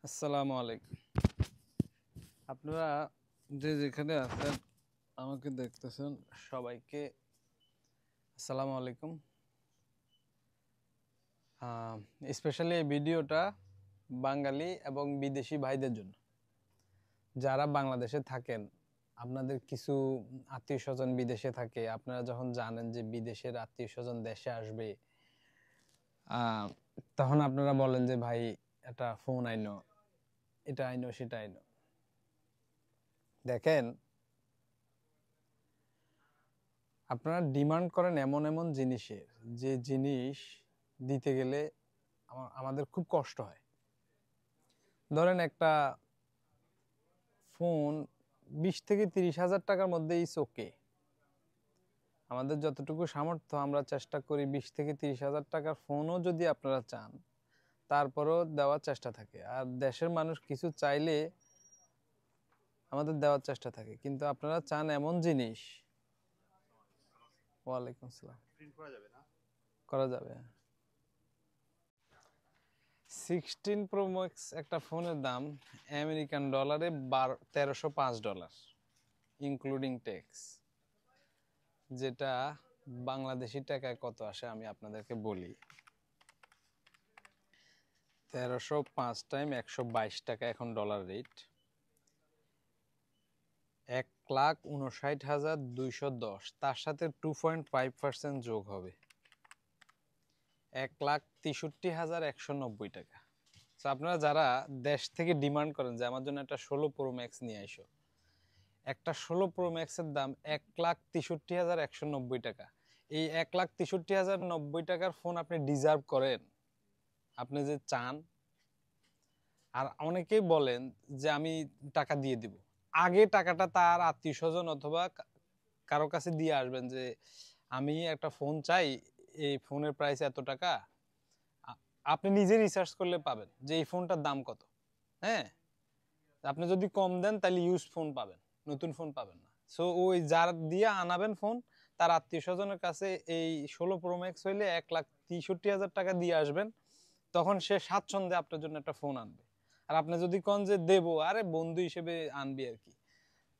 আসসালামু আলাইকুম। আপনারা যে যেখানে আছেন আমাকে দেখতেছেন সবাইকে আসসালামু আলাইকুম। স্পেশালি এই ভিডিওটা বাঙালি এবং বিদেশি ভাইদের জন্য। যারা বাংলাদেশে থাকেন, আপনাদের কিছু আত্মীয় স্বজন বিদেশে থাকে, আপনারা যখন জানেন যে বিদেশের আত্মীয় স্বজন দেশে আসবে, তখন আপনারা বলেন যে ভাই একটা ফোন আইনো, এটা আইনো সেটা আইনো। দেখেন, আপনারা ডিমান্ড করেন এমন এমন জিনিসের যে জিনিস দিতে গেলে আমাদের খুব কষ্ট হয়। ধরেন একটা ফোন 20 থেকে 30 হাজার টাকার মধ্যে ইস ওকে। আমাদের যতটুকু সামর্থ্য আমরা চেষ্টা করি 20 থেকে 30 হাজার টাকার ফোনও যদি আপনারা চান তারপরেও দেওয়ার চেষ্টা থাকে। আর দেশের মানুষ কিছু চাইলে আমাদের দেওয়ার চেষ্টা থাকে, কিন্তু আপনারা চান এমন জিনিস। ওয়ালাইকুম আসসালাম। করা যাবে। 16 প্রো ম্যাক্স একটা ফোনের দাম আমেরিকান ডলারে $1305, ইনক্লুডিং ট্যাক্স। যেটা বাংলাদেশি টাকায় কত আসে আমি আপনাদেরকে বলি। 1305 টাইম 122 টাকা এখন ডলার রেট, 1,59,210। তার সাথে 2.5% যোগ হবে, 1,63,190 টাকা। তো আপনারা যারা দেশ থেকে ডিমান্ড করেন যে আমার জন্য একটা 16 প্রো ম্যাক্স নিয়ে আইসো, একটা 16 প্রো ম্যাক্সের দাম 1,63,190 টাকা। এই 1,63,090 টাকার ফোন আপনি ডিজার্ভ করেন, আপনি যে চান। আর অনেকেই বলেন যে আমি টাকা দিয়ে দিব, আগে টাকাটা তার আত্মীয় স্বজন অথবা কারো কাছে দিয়ে আসবেন যে আমি একটা ফোন চাই, এই ফোনের প্রাইস এত টাকা। আপনি নিজে রিসার্চ করলে পাবেন যে এই ফোনটার দাম কত। হ্যাঁ, আপনি যদি কম দেন তাহলে ইউজ ফোন পাবেন, নতুন ফোন পাবেন না। সো ওই যার দিয়ে আনাবেন ফোন, তার আত্মীয় স্বজনের কাছে এই 16 প্রো ম্যাক্স হইলে 1,63,000 টাকা দিয়ে আসবেন, তখন সে স্বাচ্ছন্দ্যে আপনার জন্য একটা ফোন আনবে। আর আপনি যদি কোন যে দেবো, আরে বন্ধু হিসেবে আনবি আর কি,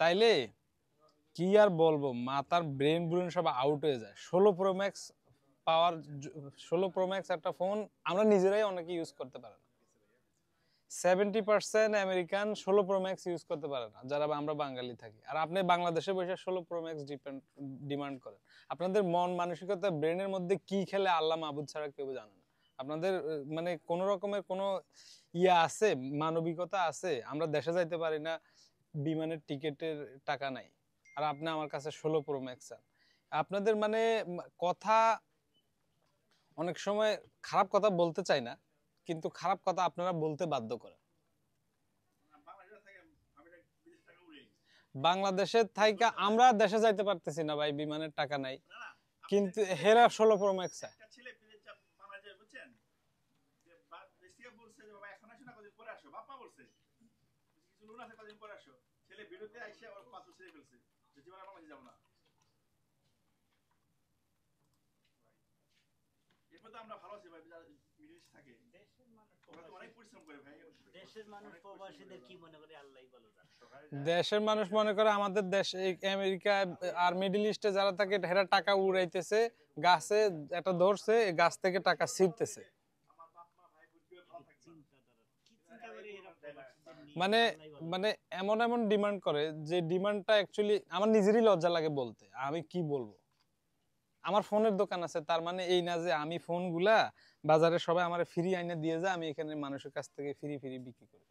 তাইলে কি আর বলবো, মাথার ব্রেন ব্রেন সব আউট হয়ে যায়। 16 প্রো ম্যাক্স পাওয়ার, 16 প্রো ম্যাক্স একটা ফোন আমরা নিজেরাই অনেকে ইউজ করতে পারে না। 70% আমেরিকান 16 প্রো ম্যাক্স ইউজ করতে পারে না, যারা আমরা বাঙালি থাকি। আর আপনি বাংলাদেশে বসে 16 প্রো ম্যাক্স ডিমান্ড করেন। আপনাদের মন মানসিকতা, ব্রেনের মধ্যে কি খেলে আল্লাহ মাহবুদ ছাড়া কেউ জানে না। আপনাদের মানে কোন রকমের কোনো ইয়া আছে, মানবিকতা আছে? আমরা দেশে যাইতে পারি না, বিমানের টিকিটের টাকা নাই, আর আপনি আমার কাছে 16 প্রো ম্যাক্স চান। আপনাদের মানে কথা, অনেক সময় খারাপ কথা বলতে চাই না, কিন্তু খারাপ কথা আপনারা বলতে বাধ্য করেন। বাংলাদেশের থাইকা আমরা দেশে যাইতে পারতেছি না ভাই, বিমানের টাকা নাই, কিন্তু হেরা 16 প্রো ম্যাক্স চায়। দেশের মানুষ মনে করে আমাদের দেশ আমেরিকা আর মিডল ইস্টে যারা থাকে হেরা টাকা উড়াইতেছে, গাছে একটা ধরছে, গাছ থেকে টাকা ছিঁড়তেছে। মানে মানে এমন এমন ডিমান্ড করে যে ডিমান্ডটা অ্যাকচুয়ালি আমার নিজেরই লজ্জা লাগে বলতে। আমি কি বলবো, আমার ফোনের দোকান আছে, তার মানে এই না যে আমি ফোনগুলা বাজারে সবাই আমার ফ্রি আইনা দিয়ে যায়, আমি এখানে মানুষের কাছ থেকে ফ্রি ফ্রি বিক্রি করি।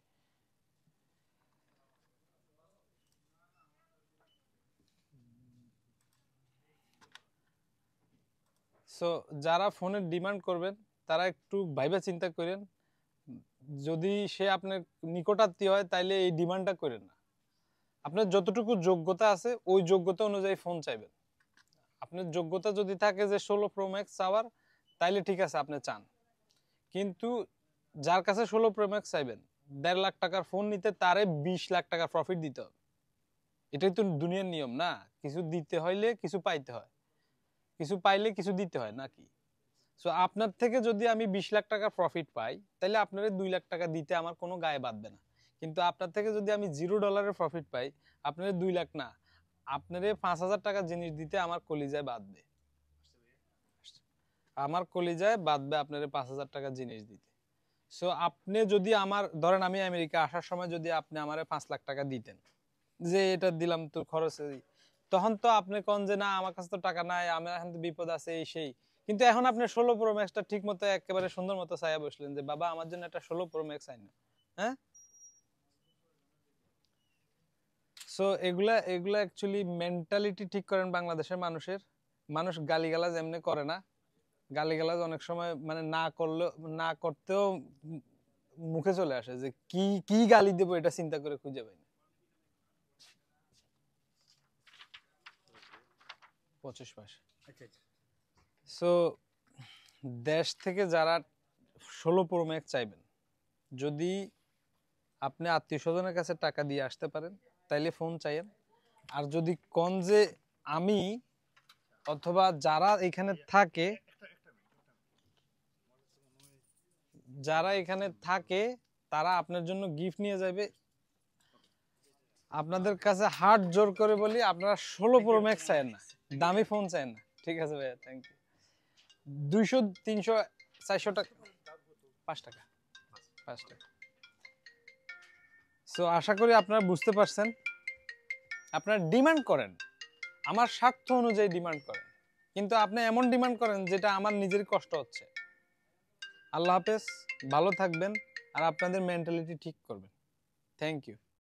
সো যারা ফোনের ডিমান্ড করবেন তারা একটু ভাইবা চিন্তা করেন, যদি সে আপনার নিকটাত্মীয় হয় তাইলে এই ডিমান্ডটা করেন না। আপনার যতটুকু যোগ্যতা আছে ওই যোগ্যতা অনুযায়ী ফোন চাইবেন। আপনার যোগ্যতা যদি থাকে যে 16 প্রো ম্যাক্স চাওয়ার, তাইলে ঠিক আছে আপনি চান, কিন্তু যার কাছে 16 প্রো ম্যাক্স চাইবেন 1.5 লাখ টাকার ফোন নিতে তারে 20 লাখ টাকা প্রফিট দিতে হবে। এটাই তো দুনিয়ার নিয়ম না? কিছু দিতে হইলে কিছু পাইতে হয়, কিছু পাইলে কিছু দিতে হয় নাকি? সো আপনার থেকে যদি আমি 20 লাখ টাকা প্রফিট পাই, তাহলে আপনারে 2 লাখ টাকা দিতে আমার কোনো গায়ে বাঁধবে না। কিন্তু আপনার থেকে যদি আমি $0 প্রফিট পাই, আপনারে 2 লাখ না, আপনারে 5,000 টাকা জিনিস দিতে আমার কলিজায় বাঁধবে। আমার কলিজায় বাঁধবে আপনারে 5,000 টাকা জিনিস দিতে। সো আপনি যদি আমার, ধরেন আমি আমেরিকা আসার সময় যদি আপনি আমারে 5 লাখ টাকা দিতেন, যে এটা দিলাম তোর খরচে, তখন তো আপনি কোন যে না আমার কাছে তো টাকা নাই, আমার এখন তো বিপদ আছে এই সেই। কিন্তু এখন আপনি 16 Pro Max-টা ঠিক মতো একেবারে সুন্দর মতো চাইয়া বসলেন যে বাবা আমার জন্য একটা 16 Pro Max আইন। হ্যাঁ, সো এগুলা এগুলা অ্যাকচুয়ালি মেন্টালিটি ঠিক করেন বাংলাদেশের মানুষের। মানুষ গালিগালাজ এমনি করে না, গালিগালাজ অনেক সময় মানে না করলে, না করতেও মুখে চলে আসে, যে কি কি গালি দেবো এটা চিন্তা করে খুঁজে পাই না। 25 মাস। সো দেশ থেকে যারা 16 Pro Max চাইবেন, যদি আপনি আত্মীয় স্বজনের কাছে টাকা দিয়ে আসতে পারেন তাইলে ফোন চাইেন। আর যদি কোন যে আমি অথবা যারা এখানে থাকে, যারা এখানে থাকে তারা আপনার জন্য গিফট নিয়ে যাবে। আপনাদের কাছে হাত জোর করে বলি, আপনারা 16 Pro Max চাইেন না, দামি ফোন চাইেন না। ঠিক আছে ভাইয়া, থ্যাংক ইউ। 200, 300, 400 টাকা, 5 টাকা, 5 টাকা। সো আশা করি আপনারা বুঝতে পারছেন। আপনারা ডিমান্ড করেন, আমার স্বার্থ অনুযায়ী ডিমান্ড করেন, কিন্তু আপনি এমন ডিমান্ড করেন যেটা আমার নিজেরই কষ্ট হচ্ছে। আল্লাহ হাফেজ, ভালো থাকবেন আর আপনাদের মেন্টালিটি ঠিক করবেন। Thank you.